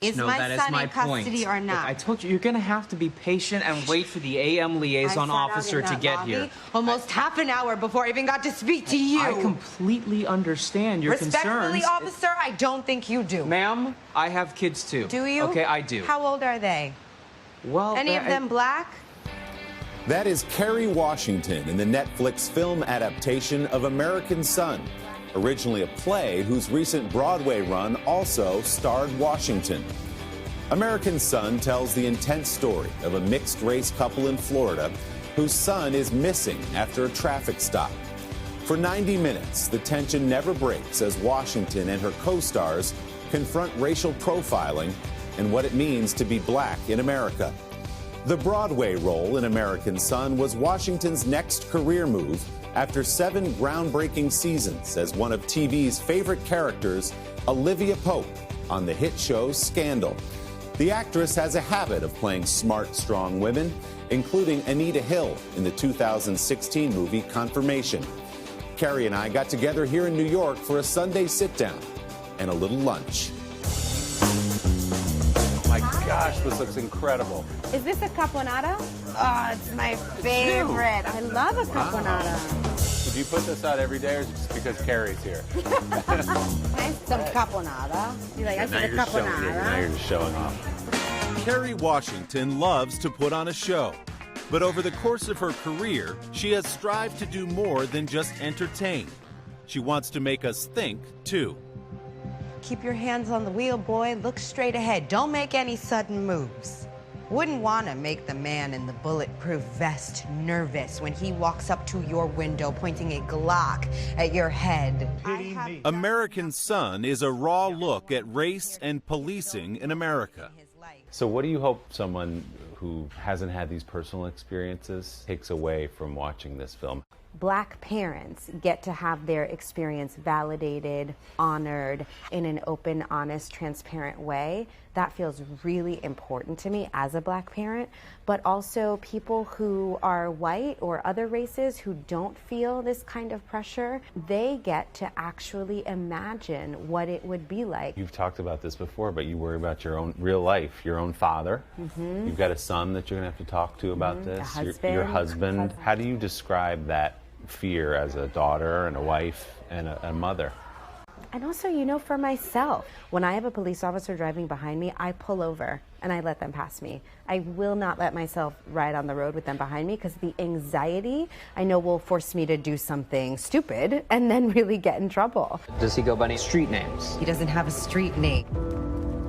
Is No, my that is son my in custody point. or not? Look, I told you, you're going to have to be patient and wait for the AM liaison officer to get here. Almost half an hour before I even got to speak to you. I completely understand your concerns. Respectfully, officer, I don't think you do. Ma'am, I have kids too. Do you? Okay, I do. How old are they? Well, any of them black? That is Kerry Washington in the Netflix film adaptation of American Son, originally a play whose recent Broadway run also starred Washington. American Son tells the intense story of a mixed-race couple in Florida whose son is missing after a traffic stop. For 90 minutes, the tension never breaks as Washington and her co-stars confront racial profiling and what it means to be black in America. The Broadway role in American Son was Washington's next career move after 7 groundbreaking seasons as one of TV's favorite characters, Olivia Pope, on the hit show Scandal. The actress has a habit of playing smart, strong women, including Anita Hill in the 2016 movie Confirmation. Kerry and I got together here in New York for a Sunday sit-down and a little lunch. My gosh, this looks incredible. Is this a caponata? Oh, it's my favorite. I love a caponata. Would you put this out every day, or is it just because Kerry's here? Some caponata. You like, I said a caponata. Now you're just showing off. Kerry Washington loves to put on a show, but over the course of her career, she has strived to do more than just entertain. She wants to make us think, too. Keep your hands on the wheel, boy. Look straight ahead. Don't make any sudden moves. Wouldn't want to make the man in the bulletproof vest nervous when he walks up to your window pointing a Glock at your head. American Son is a raw look at race and policing in America. So what do you hope someone who hasn't had these personal experiences takes away from watching this film? Black parents get to have their experience validated, honored in an open, honest, transparent way. That feels really important to me as a black parent, but also people who are white or other races who don't feel this kind of pressure, they get to actually imagine what it would be like. You've talked about this before, but you worry about your own real life, your own father. Mm-hmm. You've got a son that you're going to have to talk to about this. A husband. Your husband. How do you describe that fear as a daughter and a wife and a mother? And also, you know, for myself, when I have a police officer driving behind me, I pull over and I let them pass me. I will not let myself ride on the road with them behind me because the anxiety I know will force me to do something stupid and then really get in trouble. Does he go by any street names? He doesn't have a street name.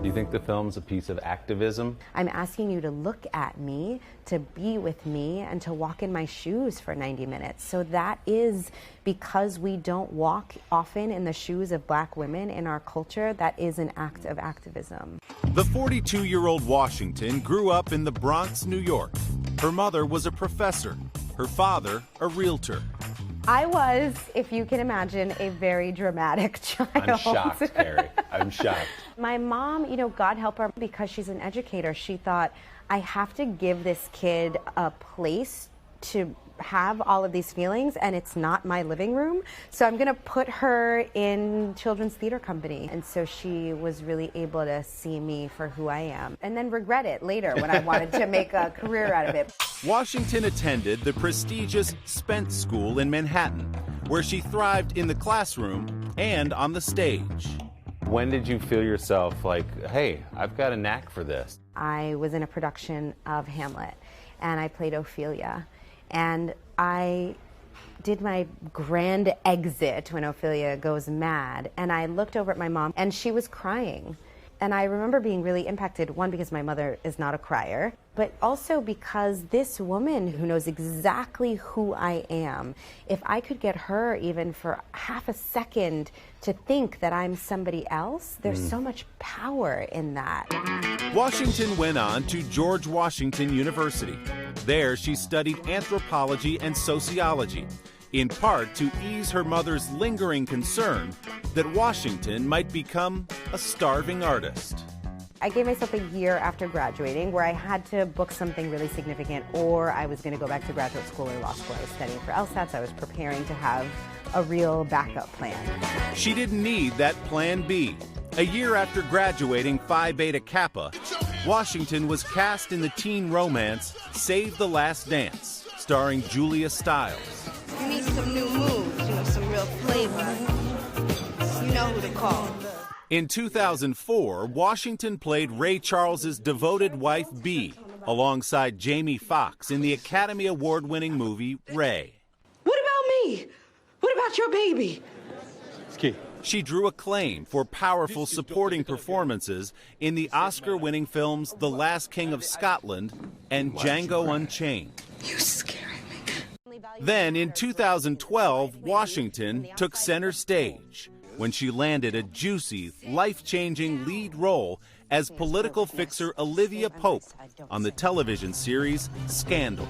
Do you think the film's a piece of activism? I'm asking you to look at me, to be with me, and to walk in my shoes for 90 minutes. So that is because we don't walk often in the shoes of black women in our culture. That is an act of activism. The 42-year-old Washington grew up in the Bronx, New York. Her mother was a professor, her father a realtor. I was, if you can imagine, a very dramatic child. I'm shocked, Kerry. I'm shocked. My mom, you know, God help her, because she's an educator, she thought, I have to give this kid a place to have all of these feelings, and it's not my living room, so I'm going to put her in children's theater company. And so she was really able to see me for who I am, and then regret it later when I wanted to make a career out of it. Washington attended the prestigious Spence School in Manhattan, where she thrived in the classroom and on the stage. When did you feel yourself like, hey, I've got a knack for this? I was in a production of Hamlet, and I played Ophelia. And I did my grand exit when Ophelia goes mad, and I looked over at my mom, and she was crying. And I remember being really impacted, one, because my mother is not a crier, but also because this woman who knows exactly who I am, if I could get her even for half a second to think that I'm somebody else, there's so much power in that. Washington went on to George Washington University. There, she studied anthropology and sociology, in part to ease her mother's lingering concern that Washington might become a starving artist. I gave myself a year after graduating where I had to book something really significant, or I was going to go back to graduate school or law school. I was studying for LSATs. I was preparing to have a real backup plan. She didn't need that plan B. A year after graduating Phi Beta Kappa, Washington was cast in the teen romance Save the Last Dance, starring Julia Stiles. You need some new moves, some real flavor. You know who to call. In 2004, Washington played Ray Charles's devoted wife, Bea, alongside Jamie Foxx in the Academy Award-winning movie Ray. What about me? What about your baby? She drew acclaim for powerful supporting performances in the Oscar-winning films The Last King of Scotland and Django Unchained. You scaring me. Then, in 2012, Washington took center stage when she landed a juicy, life-changing lead role as political fixer Olivia Pope on the television series Scandal.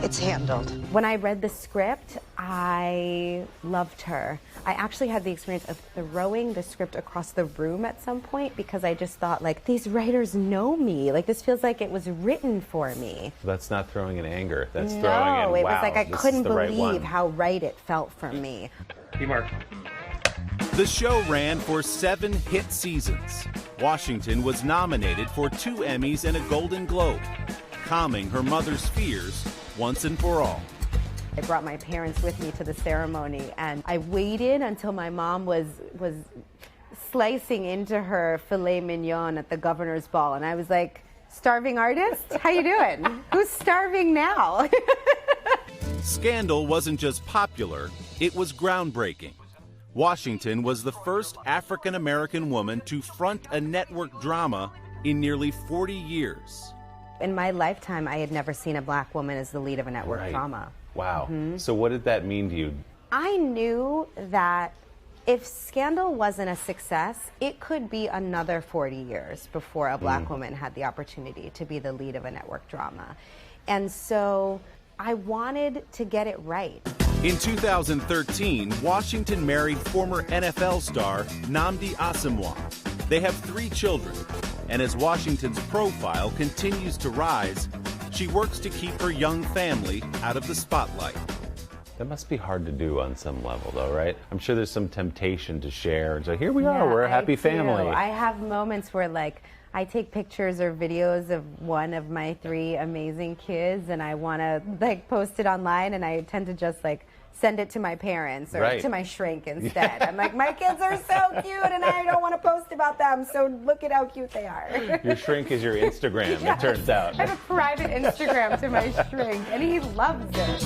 It's handled. When I read the script, I loved her. I actually had the experience of throwing the script across the room at some point because I just thought, like, these writers know me. Like, this feels like it was written for me. That's not throwing in anger. That's throwing in, No, it was wow, like I this couldn't is the right believe one. how right it felt for me. The show ran for 7 hit seasons. Washington was nominated for 2 Emmys and a Golden Globe, calming her mother's fears once and for all. I brought my parents with me to the ceremony, and I waited until my mom was slicing into her filet mignon at the governor's ball, and I was like, "Starving artist? How you doing? Who's starving now?" Scandal wasn't just popular, it was groundbreaking. Washington was the first African-American woman to front a network drama in nearly 40 years. In my lifetime, I had never seen a black woman as the lead of a network Right. drama. Wow. So what did that mean to you? I knew that if Scandal wasn't a success, it could be another 40 years before a black woman had the opportunity to be the lead of a network drama. And so I wanted to get it right. In 2013, Washington married former NFL star Nnamdi Asomugha. They have 3 children, and as Washington's profile continues to rise, she works to keep her young family out of the spotlight. That must be hard to do on some level, though, right? I'm sure there's some temptation to share. So here we are, we're a happy family. I have moments where, like, I take pictures or videos of one of my 3 amazing kids, and I want to, like, post it online, and I tend to just, like, send it to my parents or Right. to my shrink instead. I'm like, my kids are so cute, and I don't want to post about them, so look at how cute they are. Your shrink is your Instagram, it turns out. I have a private Instagram to my shrink, and he loves it.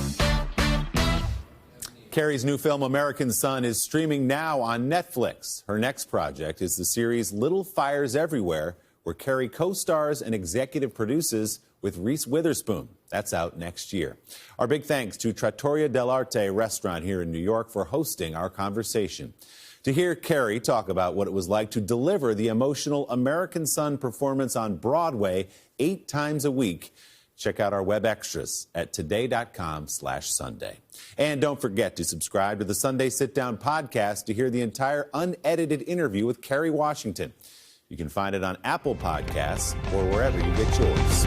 Kerry's new film, American Son, is streaming now on Netflix. Her next project is the series Little Fires Everywhere, where Kerry co-stars and executive produces with Reese Witherspoon. That's out next year. Our big thanks to Trattoria dell'Arte restaurant here in New York for hosting our conversation. To hear Kerry talk about what it was like to deliver the emotional American Son performance on Broadway 8 times a week, check out our web extras at today.com/Sunday. And don't forget to subscribe to the Sunday Sitdown podcast to hear the entire unedited interview with Kerry Washington. You can find it on Apple Podcasts or wherever you get yours.